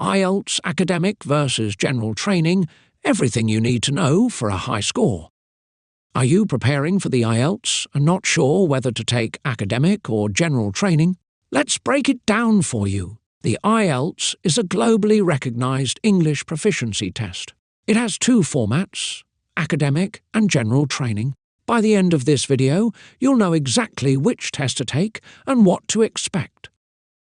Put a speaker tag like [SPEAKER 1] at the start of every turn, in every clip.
[SPEAKER 1] IELTS Academic versus General Training, everything you need to know for a high score. Are you preparing for the IELTS and not sure whether to take academic or general training? Let's break it down for you. The IELTS is a globally recognized English proficiency test. It has two formats, academic and general training. By the end of this video, you'll know exactly which test to take and what to expect.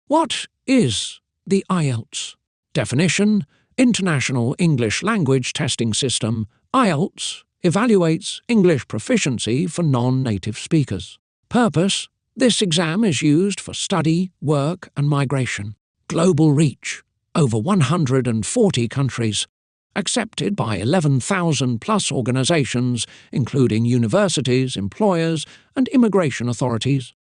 [SPEAKER 1] What is the IELTS? Definition: International English Language Testing System, IELTS, evaluates English proficiency for non-native speakers. Purpose: this exam is used for study, work and migration. Global reach: over 140 countries. Accepted by 11,000 plus organizations, including universities, employers and immigration authorities.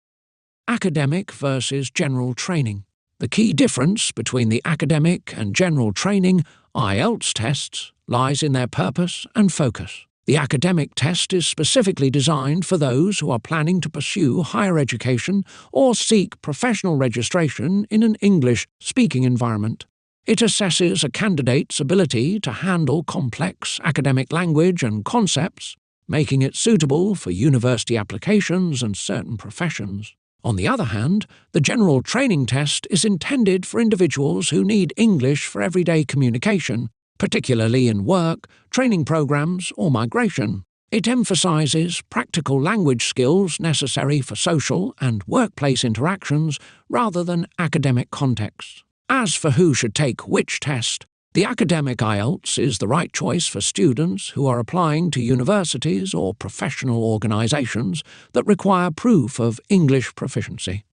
[SPEAKER 1] Academic versus general training. The key difference between the academic and general training IELTS tests lies in their purpose and focus. The academic test is specifically designed for those who are planning to pursue higher education or seek professional registration in an English-speaking environment. It assesses a candidate's ability to handle complex academic language and concepts, making it suitable for university applications and certain professions. On the other hand, the general training test is intended for individuals who need English for everyday communication, particularly in work, training programs, or migration. It emphasizes practical language skills necessary for social and workplace interactions rather than academic contexts. As for who should take which test, the academic IELTS is the right choice for students who are applying to universities or professional organizations that require proof of English proficiency.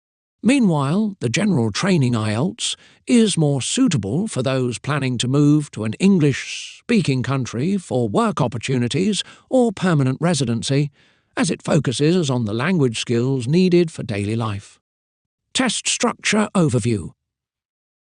[SPEAKER 1] Meanwhile, the general training IELTS is more suitable for those planning to move to an English-speaking country for work opportunities or permanent residency, as it focuses on the language skills needed for daily life. Test structure overview.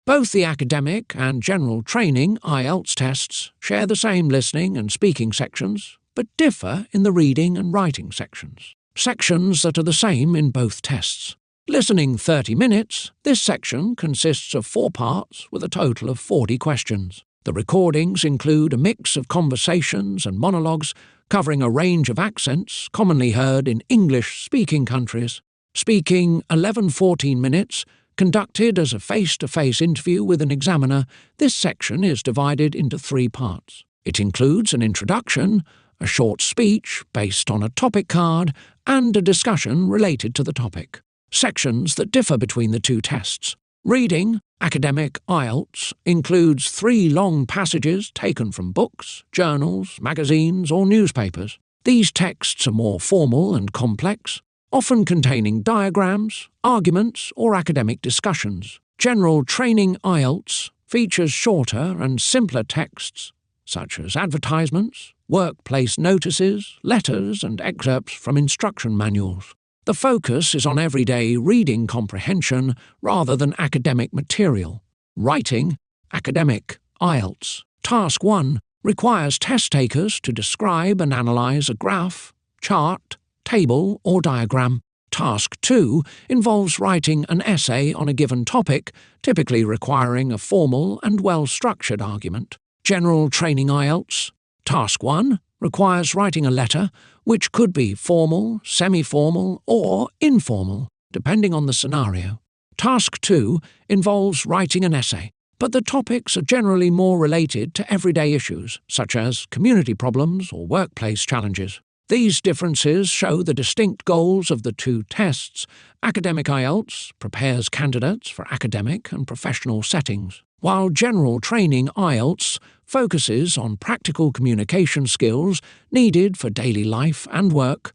[SPEAKER 1] Both the academic and general training IELTS tests share the same listening and speaking sections, but differ in the reading and writing sections. Sections that are the same in both tests. Listening 30 minutes, this section consists of 4 parts with a total of 40 questions. The recordings include a mix of conversations and monologues covering a range of accents commonly heard in English-speaking countries. Speaking 11-14 minutes, conducted as a face-to-face interview with an examiner, this section is divided into 3 parts. It includes an introduction, a short speech based on a topic card, and a discussion related to the topic. Sections that differ between the two tests. Reading, academic IELTS, includes 3 long passages taken from books, journals, magazines, or newspapers. These texts are more formal and complex, often containing diagrams, arguments, or academic discussions. General training IELTS features shorter and simpler texts, such as advertisements, workplace notices, letters, and excerpts from instruction manuals. The focus is on everyday reading comprehension rather than academic material. Writing, academic IELTS. Task 1 requires test takers to describe and analyze a graph, chart, table, or diagram. Task 2 involves writing an essay on a given topic, typically requiring a formal and well-structured argument. General training IELTS. Task 1 requires writing a letter, which could be formal, semi-formal, or informal, depending on the scenario. Task 2 involves writing an essay, but the topics are generally more related to everyday issues, such as community problems or workplace challenges. These differences show the distinct goals of the two tests. Academic IELTS prepares candidates for academic and professional settings, while general training IELTS focuses on practical communication skills needed for daily life and work.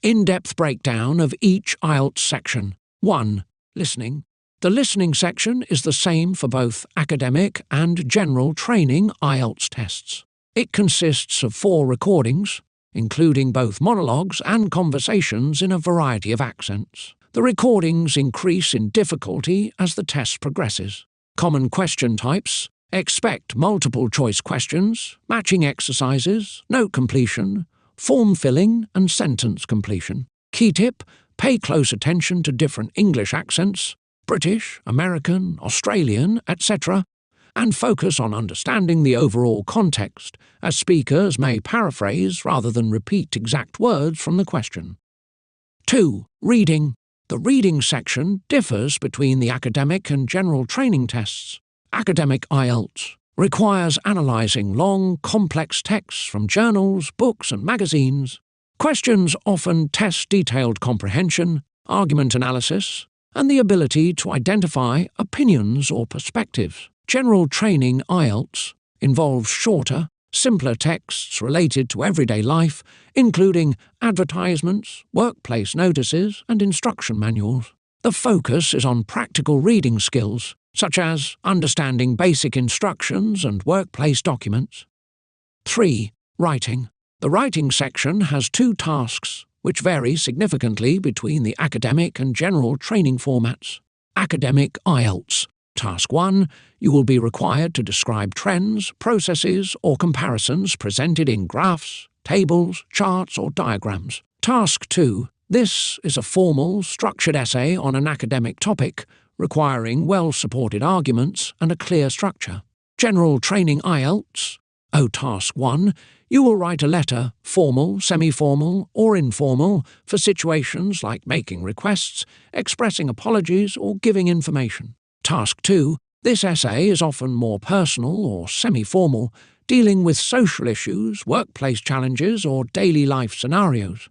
[SPEAKER 1] In-depth breakdown of each IELTS section. 1. Listening. The listening section is the same for both academic and general training IELTS tests. It consists of 4 recordings, including both monologues and conversations in a variety of accents. The recordings increase in difficulty as the test progresses. Common question types: expect multiple-choice questions, matching exercises, note completion, form filling, and sentence completion. Key tip: pay close attention to different English accents, British, American, Australian, etc., and focus on understanding the overall context, as speakers may paraphrase rather than repeat exact words from the question. 2. Reading. The reading section differs between the academic and general training tests. Academic IELTS requires analysing long, complex texts from journals, books and magazines. Questions often test detailed comprehension, argument analysis, and the ability to identify opinions or perspectives. General training IELTS involves shorter, simpler texts related to everyday life, including advertisements, workplace notices, and instruction manuals. The focus is on practical reading skills, such as understanding basic instructions and workplace documents. 3. Writing. The writing section has 2 tasks, which vary significantly between the academic and general training formats. Academic IELTS. Task 1. You will be required to describe trends, processes, or comparisons presented in graphs, tables, charts, or diagrams. Task 2. This is a formal, structured essay on an academic topic, requiring well-supported arguments and a clear structure. General training IELTS. Task 1. You will write a letter, formal, semi-formal, or informal, for situations like making requests, expressing apologies, or giving information. Task 2. This essay is often more personal or semi-formal, dealing with social issues, workplace challenges, or daily life scenarios.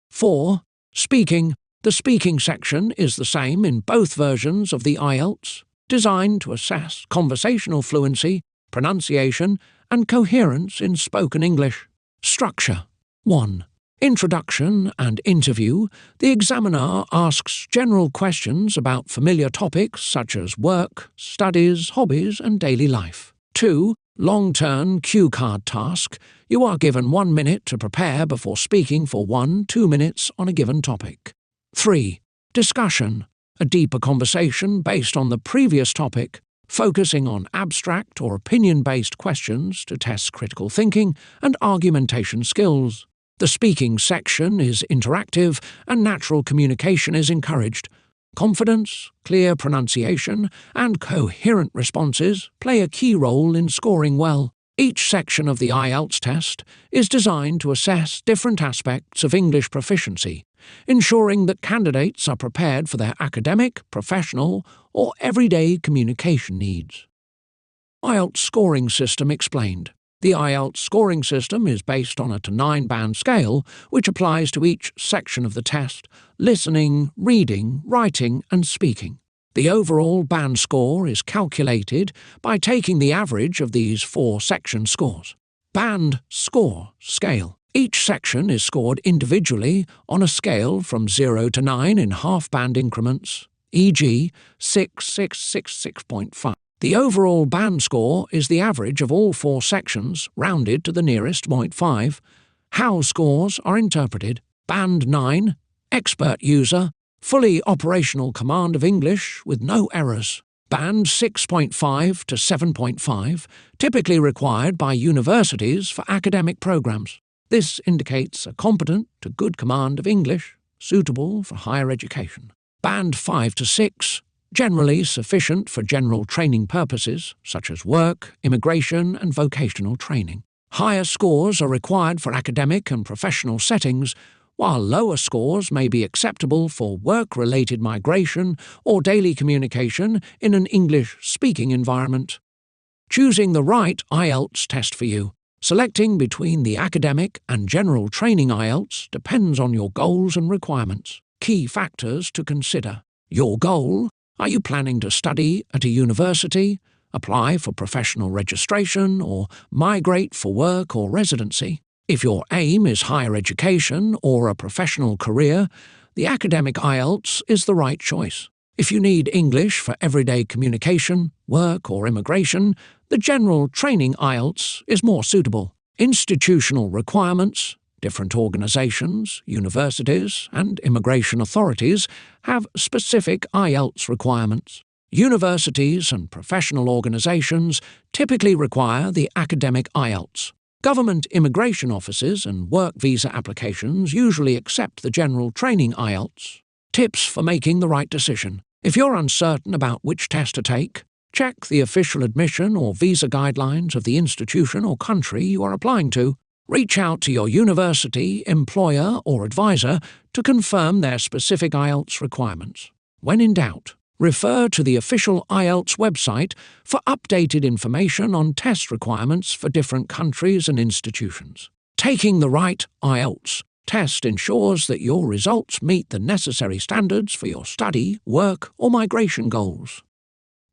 [SPEAKER 1] 4. Speaking. The speaking section is the same in both versions of the IELTS, designed to assess conversational fluency, pronunciation, and coherence in spoken English. Structure. 1. Introduction and interview. The examiner asks general questions about familiar topics such as work, studies, hobbies, and daily life. 2. Long-term cue card task. You are given 1 minute to prepare before speaking for 1-2 minutes on a given topic. 3. Discussion. A deeper conversation based on the previous topic, focusing on abstract or opinion-based questions to test critical thinking and argumentation skills. The speaking section is interactive and natural communication is encouraged. Confidence, clear pronunciation, and coherent responses play a key role in scoring well. Each section of the IELTS test is designed to assess different aspects of English proficiency, ensuring that candidates are prepared for their academic, professional, or everyday communication needs. IELTS scoring system explained. The IELTS scoring system is based on a 9 band scale, which applies to each section of the test: listening, reading, writing, and speaking. The overall band score is calculated by taking the average of these 4 section scores. Band score scale. Each section is scored individually on a scale from 0 to 9 in half-band increments, e.g. 6, 6, 6, 6.5. The overall band score is the average of all 4 sections, rounded to the nearest 0.5. How scores are interpreted. Band 9, expert user, fully operational command of English with no errors. Band 6.5 to 7.5, typically required by universities for academic programs. This indicates a competent to good command of English, suitable for higher education. Band 5 to 6, generally sufficient for general training purposes, such as work, immigration, and vocational training. Higher scores are required for academic and professional settings, while lower scores may be acceptable for work-related migration or daily communication in an English-speaking environment. Choosing the right IELTS test for you. Selecting between the academic and general training IELTS depends on your goals and requirements. Key factors to consider. Your goal: are you planning to study at a university, apply for professional registration, or migrate for work or residency? If your aim is higher education or a professional career, the academic IELTS is the right choice. If you need English for everyday communication, work, or immigration, the general training IELTS is more suitable. Institutional requirements. Different organizations, universities, and immigration authorities have specific IELTS requirements. Universities and professional organizations typically require the academic IELTS. Government immigration offices and work visa applications usually accept the general training IELTS. Tips for making the right decision. If you're uncertain about which test to take, Check the official admission or visa guidelines of the institution or country you are applying to. Reach out to your university, employer, or advisor to confirm their specific IELTS requirements. When in doubt, refer to the official IELTS website for updated information on test requirements for different countries and institutions. Taking the right IELTS test ensures that your results meet the necessary standards for your study, work, or migration goals.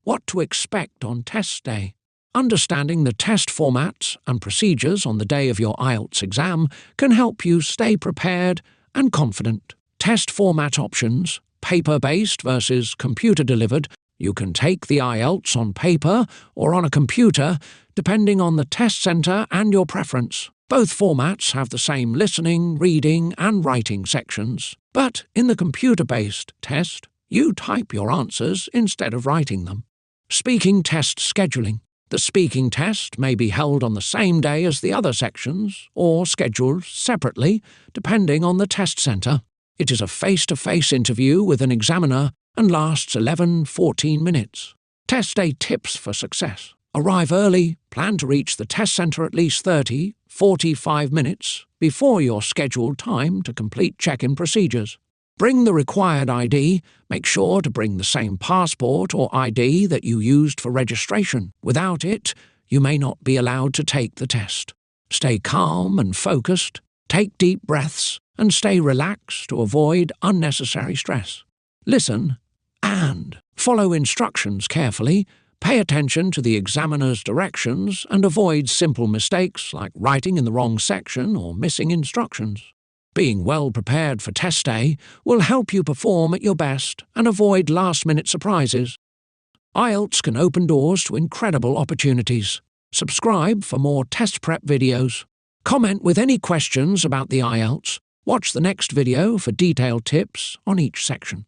[SPEAKER 1] What to expect on test day? Understanding the test formats and procedures on the day of your IELTS exam can help you stay prepared and confident. Test format options: paper-based versus computer-delivered. You can take the IELTS on paper or on a computer, depending on the test centre and your preference. Both formats have the same listening, reading, and writing sections, but in the computer-based test, you type your answers instead of writing them. Speaking test scheduling. The speaking test may be held on the same day as the other sections, or scheduled separately, depending on the test centre. It is a face-to-face interview with an examiner and lasts 11-14 minutes. Test day tips for success. Arrive early, plan to reach the test centre at least 30-45 minutes before your scheduled time to complete check-in procedures. Bring the required ID. Make sure to bring the same passport or ID that you used for registration. Without it, you may not be allowed to take the test. Stay calm and focused. Take deep breaths and stay relaxed to avoid unnecessary stress. Listen and follow instructions carefully. Pay attention to the examiner's directions and avoid simple mistakes like writing in the wrong section or missing instructions. Being well prepared for test day will help you perform at your best and avoid last-minute surprises. IELTS can open doors to incredible opportunities. Subscribe for more test prep videos. Comment with any questions about the IELTS. Watch the next video for detailed tips on each section.